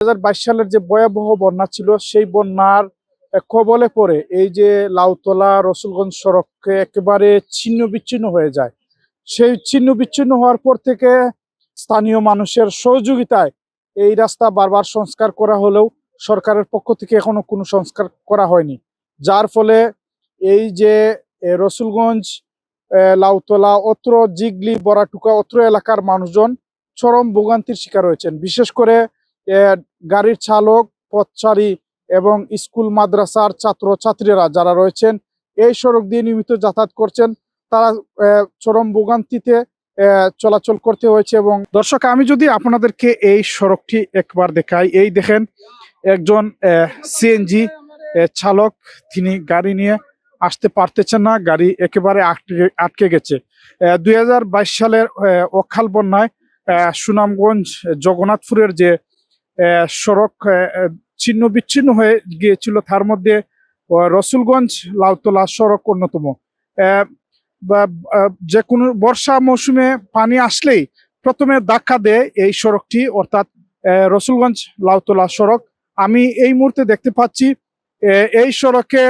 2022 সালের যে ভয়াবহ বন্যা ছিল সেই বন্যার কবলে পড়ে এই যে লাউতলা রসুলগঞ্জ সড়কে একেবারে ছিন্ন বিচ্ছিন্ন হয়ে যায়। সেই ছিন্ন বিচ্ছিন্ন হওয়ার পর থেকে স্থানীয় মানুষের সহযোগিতায় এই রাস্তা বারবার সংস্কার করা হলেও সরকারের পক্ষ থেকে এখনো কোনো সংস্কার করা হয়নি, যার ফলে এই যে রসুলগঞ্জ লাউতলা অত্র জিগলি বড়াটুকা অত্র এলাকার মানুষজন চরম ভোগান্তির শিকার হয়েছেন। বিশেষ করে গাড়ির চালক, পথচারী এবং স্কুল মাদ্রাসার ছাত্র ছাত্রীরা যারা রয়েছেন এই সড়ক দিয়ে নিয়মিত যাতায়াত করছেন, তারা চরম ভোগান্তিতে চলাচল করতে হয়েছে। এবং দর্শক, আমি যদি আপনাদেরকে এই সড়কটি একবার দেখাই, এই দেখেন একজন সিএনজি চালক, তিনি গাড়ি নিয়ে আসতে পারতেছেন না, গাড়ি একেবারে আটকে গেছে। 2022 সালের অকাল বন্যায় সুনামগঞ্জ জগন্নাথপুরের যে সড়ক ছিন্ন বিচ্ছিন্ন হয়ে গিয়েছিল, তার মধ্যে রসুলগঞ্জ লাউতলা সড়ক অন্যতম। যে কোনো বর্ষা মৌসুমে পানি আসলেই প্রথমে ধাক্কা দেয় এই সড়কটি, অর্থাৎ রসুলগঞ্জ লাউতলা সড়ক। আমি এই মুহূর্তে দেখতে পাচ্ছি এই সড়কে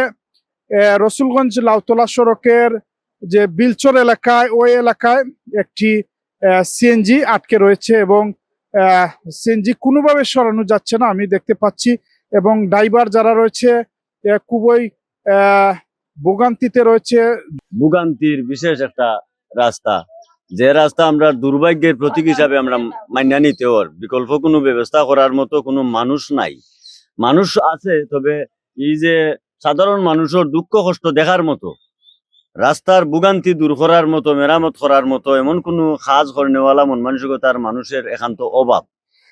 রসুলগঞ্জ লাউতলা সড়কের যে বিলচর এলাকায়, ওই এলাকায় একটি সিএনজি আটকে রয়েছে এবং সিএনজি কোনোভাবে সরানো যাচ্ছে না, আমি দেখতে পাচ্ছি। এবং ড্রাইভার যারা রয়েছে খুবই ভোগান্তিতে রয়েছে। ভোগান্তির বিশেষ একটা রাস্তা, যে রাস্তা আমরা দুর্ভাগ্যের প্রতীক হিসাবে আমরা মান্য নিতে ওর বিকল্প কোনো ব্যবস্থা করার মতো কোনো মানুষ নাই। মানুষ আছে, তবে এই যে সাধারণ মানুষের দুঃখ কষ্ট দেখার মতো, রাস্তার ভোগান্তি দূর করার মতো, মেরামত করার মতো এমন কোনো কাজ করেনেওয়ালা মন মানসিকতার মানুষের একান্ত অভাব।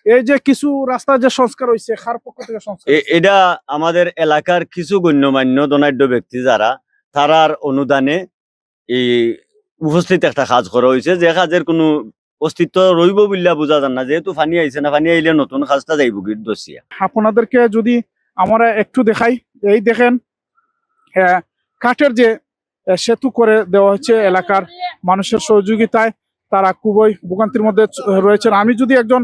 এই যে কিছু রাস্তা যে সংস্কার হয়েছে, কার পক্ষ থেকে সংস্কার? এটা আমাদের এলাকার কিছু গণ্যমান্য ধনাঢ্য ব্যক্তি যারা, তারার অনুদানে এই উপস্থিত একটা কাজ করা হয়েছে, যে কাজের কোনো অস্তিত্ব রইব বললে বোঝা যান না, যেহেতু ফানি আইছে না, ফানি আইলে নতুন কাজটা যাইব গিট দোষিয়া। আপনাদেরকে যদি আমরা একটু দেখাই, এই দেখেন কাঠের যে সেতু করে দেওয়া হয়েছে এলাকার মানুষের সহযোগিতায়, তারা খুবই ভোগান্তির মধ্যে রয়েছেন। আমি যদি একজন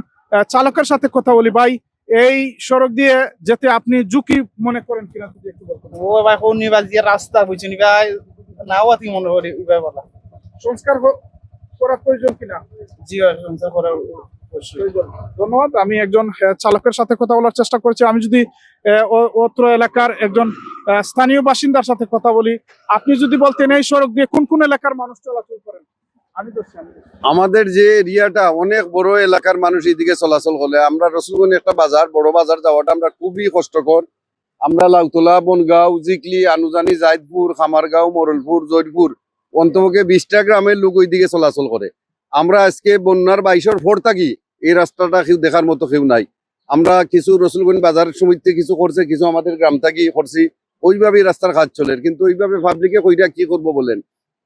চালকের সাথে কথা বলি, ভাই এই সড়ক দিয়ে যেতে আপনি ঝুঁকি মনে করেন কিনা যদি একটু বলতেন। ও ভাই কোন নিবাস দিয়ে রাস্তা বুঝছেন ভাই, নাও আতি মনে করি ভাই বলা সংস্কার করা প্রয়োজন কিনা? জি সংস্কার করা প্রয়োজন। ধন্যবাদ। আমি একজন চালকের সাথে কথা বলার চেষ্টা করছি। আমি যদি অত্র এলাকার একজন স্থানীয় বাসিন্দার সাথে কথা বলি, আপনি যদি বলতেন এই সড়ক দিয়ে কোন কোন এলাকার মানুষ চলাচল করেন? আমাদের যে এরিয়াটা অনেক বড় এলাকার মানুষ এইদিকে চলাচল করে। আমরা রসুলগঞ্জ একটা বাজার, বড় বাজার যাওয়াটা আমরা খুবই কষ্টকর। আমরা লাউতলা, বনগাঁও, জিকলি, আনুজানি, জাইদপুর, খামারগাঁও, মরলপুর, জয়পুর অন্তপক্ষে 20টা গ্রামের লোক ওই দিকে চলাচল করে। আমরা আজকে বন্যার 22-র পর থাকি এই রাস্তাটা কেউ দেখার মতো কেউ নাই। আমরা কিছু রসুলগঞ্জ বাজার সমিতি কিছু করছে, কিছু আমাদের গ্রাম থাকি করছি, ওইভাবেই রাস্তার কাজ চলে। কিন্তু ওইভাবে পাবলিকে কইরা কি করবো বলেন?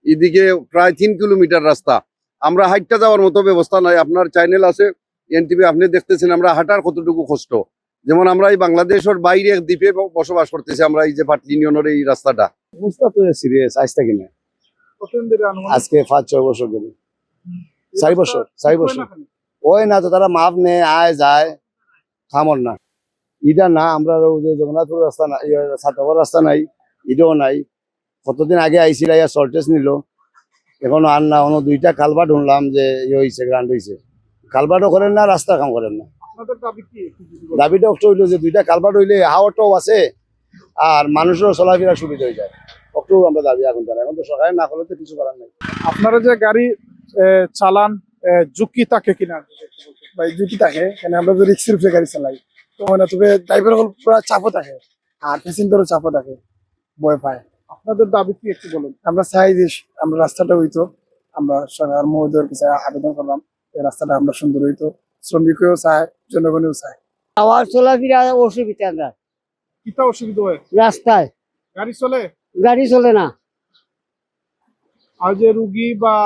এদিকে প্রায় 3 কিলোমিটার রাস্তা, আমরা হাইটটা যাওয়ার মতো ব্যবস্থা নাই। আপনার চ্যানেল আছে এনটিভি, আপনি দেখতেছেন আমরা হাঁটার কতটুকু কষ্ট। যেমন আমরা এই বাংলাদেশের বাইরে এক দ্বীপে বসবাস করতেছি, আমরা এই যে পাটলি ইউনিয়নের এই রাস্তাটা অবস্থা তো সিরিয়াস। আজটা কিনা আজকে 5-6 বছর ধরে, 4 বছর ওই না তো, তারা মাপ নেয় আয় যায়, থামর না ইটা না। আমরা জগন্নাথপুর রাস্তা নাই, ছাতগর রাস্তা নাই, ইটাও নাই। কতদিন আগে আইসিল, শর্টেজ নিল, এখনো আর না। অন্য 2টা কালভার্ট শুনলাম যে হয়েছে, গ্রান্ড হয়েছে। কালভার্টও করেন না, রাস্তা কাম করেন না। দাবিটা একটা হইলো যে 2টা কালভার্ট হইলে হাওয়াটাও আছে আর মানুষেরও চলাফেরা সুবিধা হয়ে যায়। একটু আমরা দাবি এখন জানাই, এখন তো সরকার না করলে তো কিছু করার নাই। আপনারা যে গাড়ি চালান, ঝুঁকি থাকে কিনা? ভাই ঝুঁকি থাকে, কেন আমরা তো রিক্সের উপরে গাড়ি চালাই তো হয় না, তবে ড্রাইভার পুরো চাপও থাকে আর প্যাসেঞ্জারও চাপও থাকে, ভয় পায়। আপনাদের দাবি কি একটু বলুন। আমরা চাই যে আমরা রাস্তাটা হইতো, আমরা সরকার মহোদয়ের কাছে আবেদন করলাম এই রাস্তাটা আমরা সুন্দর হইতো, শ্রমিকও চায়, জনগণেও চায়। আবার চলাফেরা অসুবিধা না। কিটা অসুবিধা হয়? রাস্তায় গাড়ি চলে না। আর যে রুগী বা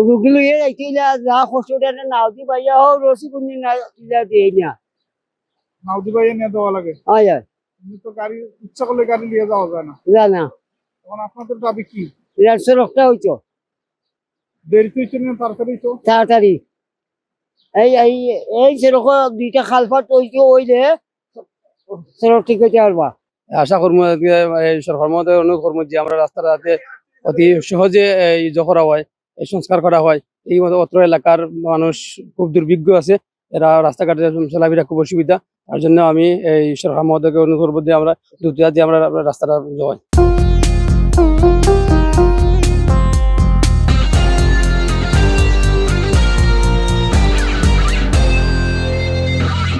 রুগী লইয়ে যাইতে যা কষ্ট নাও দি বাইয়া হোক, রসি কোনদিন না দিয়ে না, নাউদি বাইয়া নিয়ে দেওয়া লাগে। তো গাড়ি ইচ্ছা করলে গাড়ি নিয়ে যাওয়া যায় না। তখন আপনাদের দাবি কি? সড়কটা হইতো দেরিতে হইতো না তাড়াতাড়ি হইতো? তাড়াতাড়ি। এই এই এই সেরকম দুইটা খালপাত ওইলে সেরকম ঠিক হইতে পারবা। আশা করবো এই সরকার মহোদয় অনুরোধ করবো যে আমরা রাস্তাটা যাতে অতি সহজে এই করা হয়, এই সংস্কার করা হয়। এই মতো অত্র এলাকার মানুষ খুব দুর্ভিক্ষ আছে, এরা রাস্তাঘাটে চলাফেরা খুব অসুবিধা। তার জন্য আমি এই সরকার মহোদয়কে অনুরোধ করবো যে আমরা দ্রুত আমরা রাস্তাটা হয়।